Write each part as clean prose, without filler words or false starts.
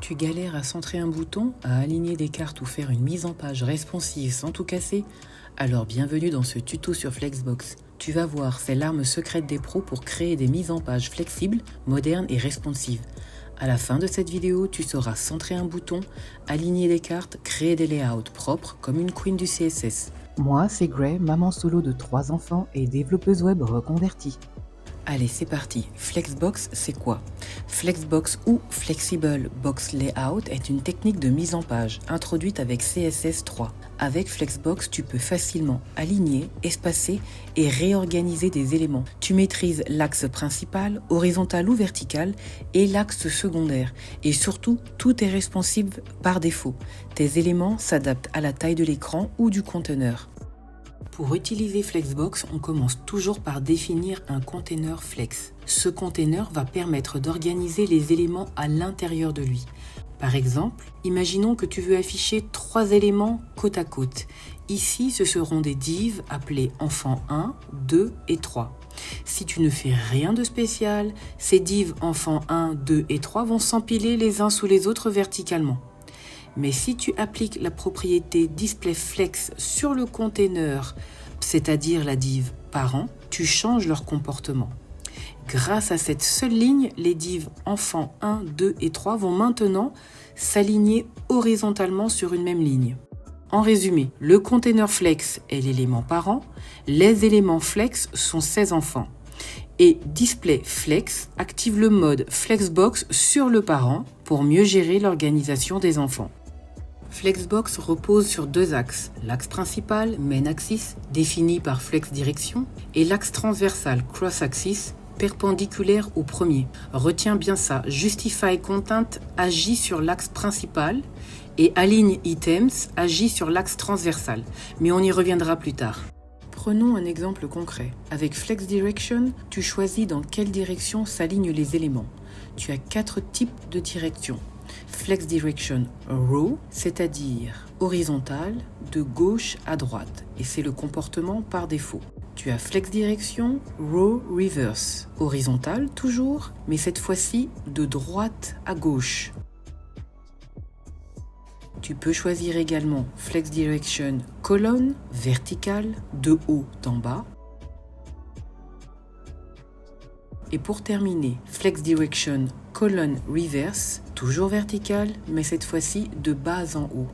Tu galères à centrer un bouton, à aligner des cartes ou faire une mise en page responsive sans tout casser? Alors bienvenue dans ce tuto sur Flexbox. Tu vas voir, c'est l'arme secrète des pros pour créer des mises en page flexibles, modernes et responsives. À la fin de cette vidéo, tu sauras centrer un bouton, aligner des cartes, créer des layouts propres comme une queen du CSS. Moi, c'est Gray, maman solo de 3 enfants et développeuse web reconvertie. Allez, c'est parti. Flexbox, c'est quoi? Flexbox ou Flexible Box Layout est une technique de mise en page introduite avec CSS 3. Avec Flexbox, tu peux facilement aligner, espacer et réorganiser des éléments. Tu maîtrises l'axe principal, horizontal ou vertical et l'axe secondaire. Et surtout, tout est responsive par défaut. Tes éléments s'adaptent à la taille de l'écran ou du conteneur. Pour utiliser Flexbox, on commence toujours par définir un container flex. Ce container va permettre d'organiser les éléments à l'intérieur de lui. Par exemple, imaginons que tu veux afficher 3 éléments côte à côte. Ici, ce seront des divs appelés enfant 1, 2 et 3. Si tu ne fais rien de spécial, ces divs enfant 1, 2 et 3 vont s'empiler les uns sous les autres verticalement. Mais si tu appliques la propriété displayFlex sur le container, c'est-à-dire la div parent, tu changes leur comportement. Grâce à cette seule ligne, les divs enfants 1, 2 et 3 vont maintenant s'aligner horizontalement sur une même ligne. En résumé, le container flex est l'élément parent, les éléments flex sont ses enfants. Et displayFlex active le mode Flexbox sur le parent pour mieux gérer l'organisation des enfants. Flexbox repose sur 2 axes, l'axe principal, main axis, défini par flex direction, et l'axe transversal, cross axis, perpendiculaire au premier. Retiens bien ça, Justify Content agit sur l'axe principal et Align Items agit sur l'axe transversal, mais on y reviendra plus tard. Prenons un exemple concret. Avec Flex Direction, tu choisis dans quelle direction s'alignent les éléments. Tu as 4 types de directions. Flex Direction Row, c'est-à-dire horizontale, de gauche à droite, et c'est le comportement par défaut. Tu as Flex Direction Row Reverse, horizontale toujours, mais cette fois-ci de droite à gauche. Tu peux choisir également Flex Direction colonne, verticale, de haut en bas. Et pour terminer, Flex Direction colonne reverse, toujours verticale, mais cette fois-ci de bas en haut.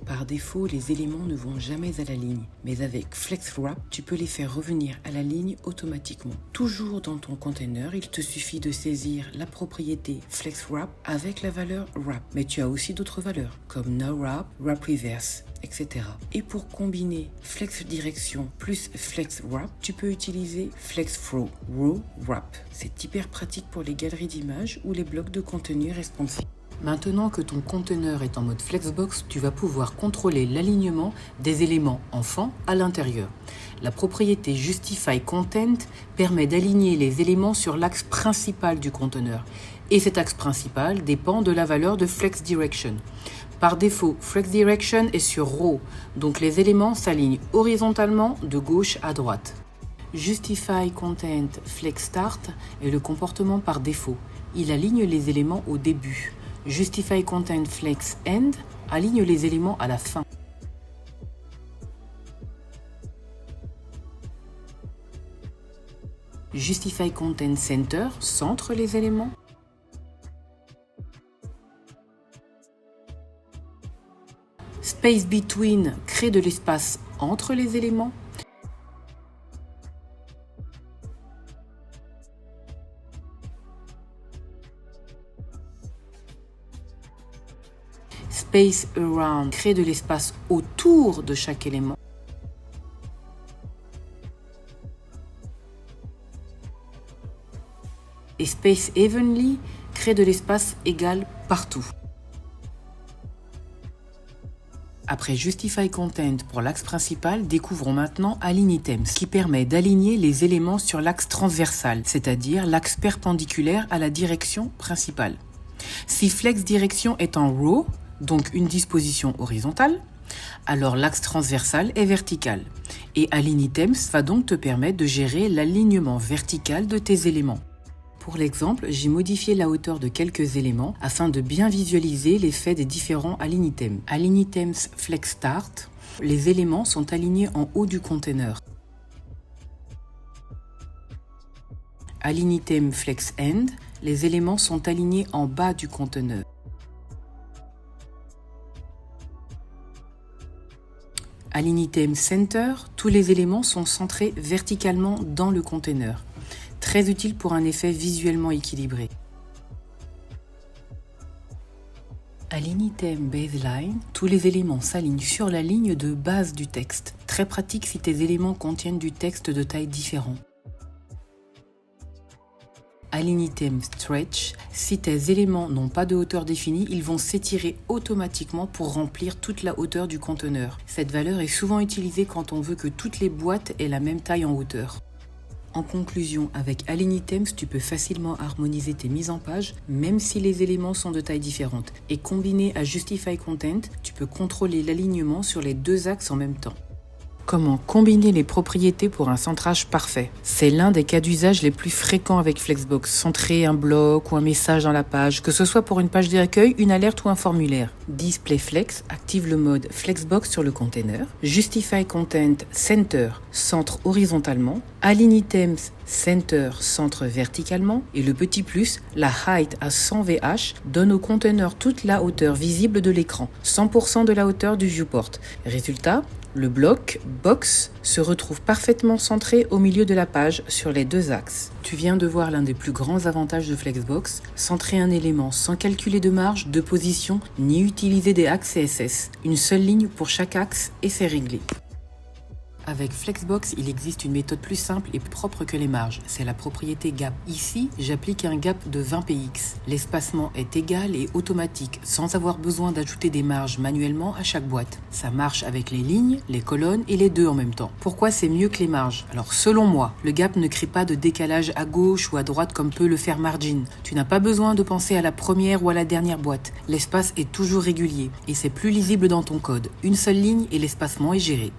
Par défaut, les éléments ne vont jamais à la ligne, mais avec FlexWrap, tu peux les faire revenir à la ligne automatiquement. Toujours dans ton container, il te suffit de saisir la propriété FlexWrap avec la valeur Wrap. Mais tu as aussi d'autres valeurs, comme NoWrap, Wrap Reverse, etc. Et pour combiner Flex Direction plus FlexWrap, tu peux utiliser FlexFlow, Row Wrap. C'est hyper pratique pour les galeries d'images ou les blocs de contenu responsifs. Maintenant que ton conteneur est en mode Flexbox, tu vas pouvoir contrôler l'alignement des éléments enfants à l'intérieur. La propriété Justify Content permet d'aligner les éléments sur l'axe principal du conteneur. Et cet axe principal dépend de la valeur de Flex Direction. Par défaut, Flex Direction est sur Row, donc les éléments s'alignent horizontalement de gauche à droite. Justify Content Flex Start est le comportement par défaut. Il aligne les éléments au début. Justify Content Flex End aligne les éléments à la fin. Justify Content Center centre les éléments. Space Between crée de l'espace entre les éléments. Space Around crée de l'espace autour de chaque élément. Et Space Evenly crée de l'espace égal partout. Après Justify Content pour l'axe principal, découvrons maintenant Align Items, qui permet d'aligner les éléments sur l'axe transversal, c'est-à-dire l'axe perpendiculaire à la direction principale. Si Flex Direction est en Row, donc une disposition horizontale, alors l'axe transversal est vertical. Et Align Items va donc te permettre de gérer l'alignement vertical de tes éléments. Pour l'exemple, j'ai modifié la hauteur de quelques éléments afin de bien visualiser l'effet des différents align items. Align items Flex Start, les éléments sont alignés en haut du container. Align item Flex End, les éléments sont alignés en bas du conteneur. Align item Center, tous les éléments sont centrés verticalement dans le conteneur. Très utile pour un effet visuellement équilibré. Align item Baseline, tous les éléments s'alignent sur la ligne de base du texte. Très pratique si tes éléments contiennent du texte de taille différente. Align item Stretch, si tes éléments n'ont pas de hauteur définie, ils vont s'étirer automatiquement pour remplir toute la hauteur du conteneur. Cette valeur est souvent utilisée quand on veut que toutes les boîtes aient la même taille en hauteur. En conclusion, avec Align Items, tu peux facilement harmoniser tes mises en page, même si les éléments sont de tailles différentes. Et combiné à Justify Content, tu peux contrôler l'alignement sur les deux axes en même temps. Comment combiner les propriétés pour un centrage parfait? C'est l'un des cas d'usage les plus fréquents avec Flexbox. Centrer un bloc ou un message dans la page, que ce soit pour une page d'accueil, une alerte ou un formulaire. Display Flex active le mode Flexbox sur le container. Justify Content Center centre horizontalement. Align Items Center centre verticalement. Et le petit plus, la height à 100 VH donne au container toute la hauteur visible de l'écran, 100% de la hauteur du viewport. Résultat, le bloc box se retrouve parfaitement centré au milieu de la page sur les deux axes. Tu viens de voir l'un des plus grands avantages de Flexbox, centrer un élément sans calculer de marge, de position, ni utiliser des axes CSS. Une seule ligne pour chaque axe et c'est réglé. Avec Flexbox, il existe une méthode plus simple et plus propre que les marges. C'est la propriété gap. Ici, j'applique un gap de 20 px. L'espacement est égal et automatique, sans avoir besoin d'ajouter des marges manuellement à chaque boîte. Ça marche avec les lignes, les colonnes et les deux en même temps. Pourquoi c'est mieux que les marges? Alors selon moi, le gap ne crée pas de décalage à gauche ou à droite comme peut le faire Margin. Tu n'as pas besoin de penser à la première ou à la dernière boîte. L'espace est toujours régulier et c'est plus lisible dans ton code. Une seule ligne et l'espacement est géré.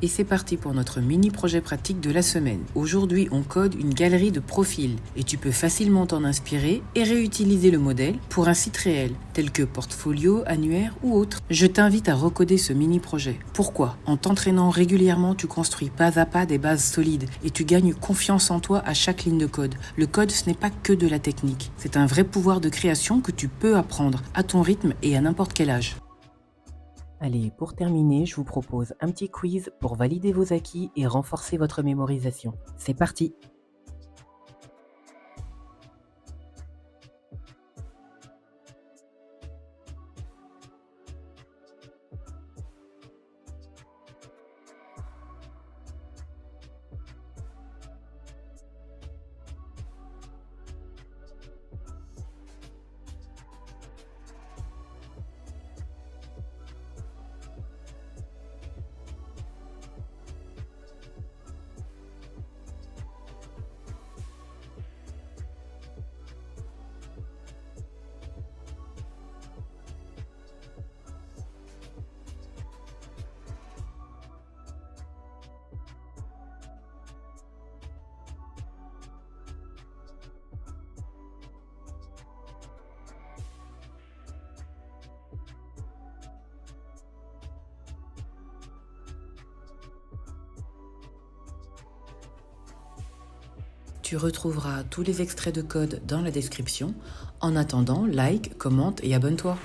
Et c'est parti pour notre mini-projet pratique de la semaine. Aujourd'hui, on code une galerie de profils et tu peux facilement t'en inspirer et réutiliser le modèle pour un site réel, tel que portfolio, annuaire ou autre. Je t'invite à recoder ce mini-projet. Pourquoi? En t'entraînant régulièrement, tu construis pas à pas des bases solides et tu gagnes confiance en toi à chaque ligne de code. Le code, ce n'est pas que de la technique. C'est un vrai pouvoir de création que tu peux apprendre à ton rythme et à n'importe quel âge. Allez, pour terminer, je vous propose un petit quiz pour valider vos acquis et renforcer votre mémorisation. C'est parti! Tu retrouveras tous les extraits de code dans la description. En attendant, like, commente et abonne-toi.